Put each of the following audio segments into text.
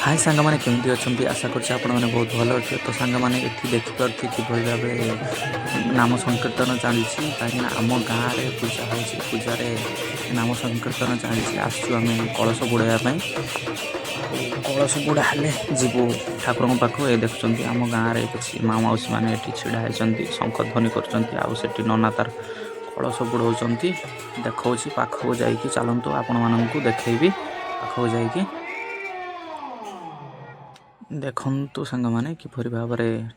हाय सांग मैंने केमती अच्छा आशा कर बहुत भल अच्छे तो सांग मैंने ये देखिपे किभली भाव नाम संकीर्तन चली कहीं आम गाँव में पूजा हो पूजार नाम संकीर्तन चली आसमें कलश बुड़ाई कलश बुड़ा हेले जीवु ठाकुर पाख ये देखुं आम गाँव में किसी माँ मौसी मैंने ढड़ा होती शंख ध्वनि कर नना तार कलश बुड़ाऊँ देखा पाखक जा चलतु आपण मानू देखी पाखक जा देखु सांग मैंने किपरि भाव में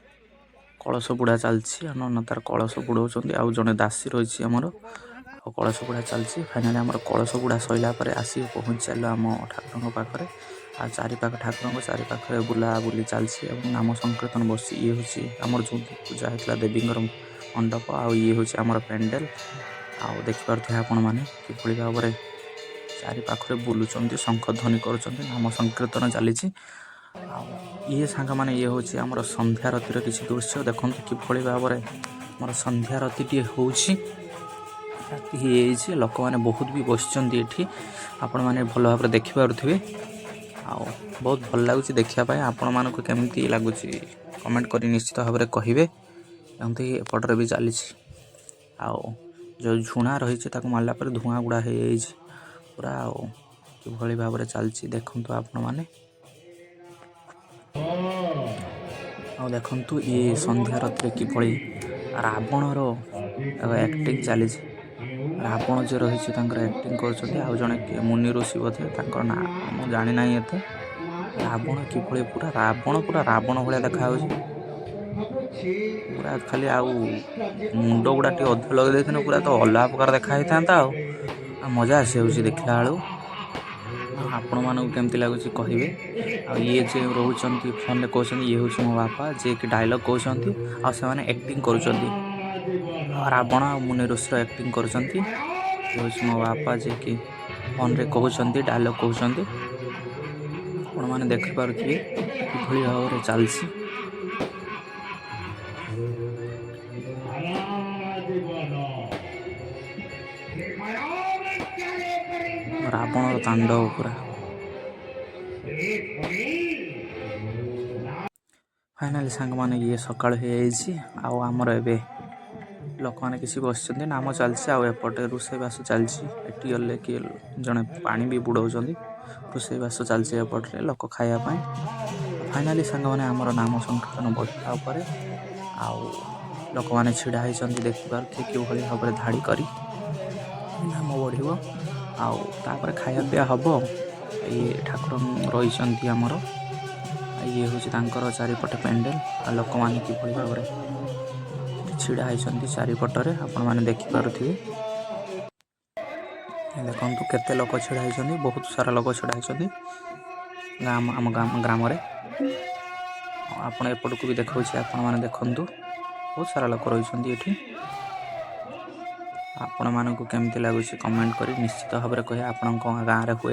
कलश बुड़ा चलती नना तार कलश बुड़ाऊँ आउ जड़े दासी रही आमर कलश बुड़ा चलती फाइनाली आम कलश बुड़ा सरला आसिक पहुँच चल आम ठाकुर पाखे आ चारिपाख ठाकुर चारिपाखे बुला बुली चलती नाम संकीर्तन बस ये हूँ आमर जो पूजा होता देवी मंडप आउ ये हूँ आमर पेंडेल आउ देखिपे आपण मैंने किभली भाव में चारिपाखे बुलूँ शंख ध्वनि कर नाम संकीर्तन चली ये सांग मैंने ये हूँ आमर संध्या रतिर किसी दृश्य देखो किभली भाव में मोर संध्या रती हूँ राति लोक मैंने बहुत भी बसि आपण मैंने भल भाव में देखिपे बहुत भल लगुच देखापी आपण मानक केमती लगुच कमेंट कर निश्चित भाव में कहे एमती एपटे भी चली जो झुणा रही मारला धूआं गुड़ा हो पूरा किभली भाव में चलती देखु आपण मैंने देखु ये संध्या रती किभली रावणर एक्टिंग चली रावण जो रही एक्टिंग कर जड़े मुनि ऋषि बोधे ना मुझे जानी ना ये रावण किभली पूरा रावण भाया देखा पूरा खाली मुंड गुड़ा अध लगे पूरा तो अलग प्रकार देखा था मजा आसी देखला बेलू आपण मानक केमती लगुच कहे ये जे रोच फोन कहते ये हूँ मो बापा जे कि डायलॉग कहते आने एक्टिंग कर रावण मुनि ऋषि एक्टिंग कर मो बापा जे कि फोन रे कहते डायलॉग कहते आपण मैंने देखिपे किभली भाव में चलसी रावण तांडव पूरा फाइनाली सांग मैंने ये सकाल आमर ए लोक मैंने किसी बस नाम चलती आउटे रोषेबास चलती गले कि जड़े पा भी बुड़ाऊँ रोषेबास चलती एपटे लोक खायापी फाइनाली सांग मैंने आमर नाम संकीर्तन बढ़ा आउ लोक मैंने छिड़ा होती देखिपे किभली भाव में धाड़ी कर नाम बढ़ आउे खाया पीया हम ये ठाकुर रही आमर ये हूँ चारिपटे पेंडेल आ लोक मैंने किभली भाव में छिड़ा होती चारिपटरे आपण मैंने देखिपे देखु केते लोक छिड़ा होती बहुत सारा लोक छिड़ा होती आम ग्राम आपण एपट को भी देखा आपण मैंने देखु बहुत सारा लोक रही ये आपण मानक केमती लगुच कमेंट कर निश्चित भाव में कहे आपण गाँव में हुए।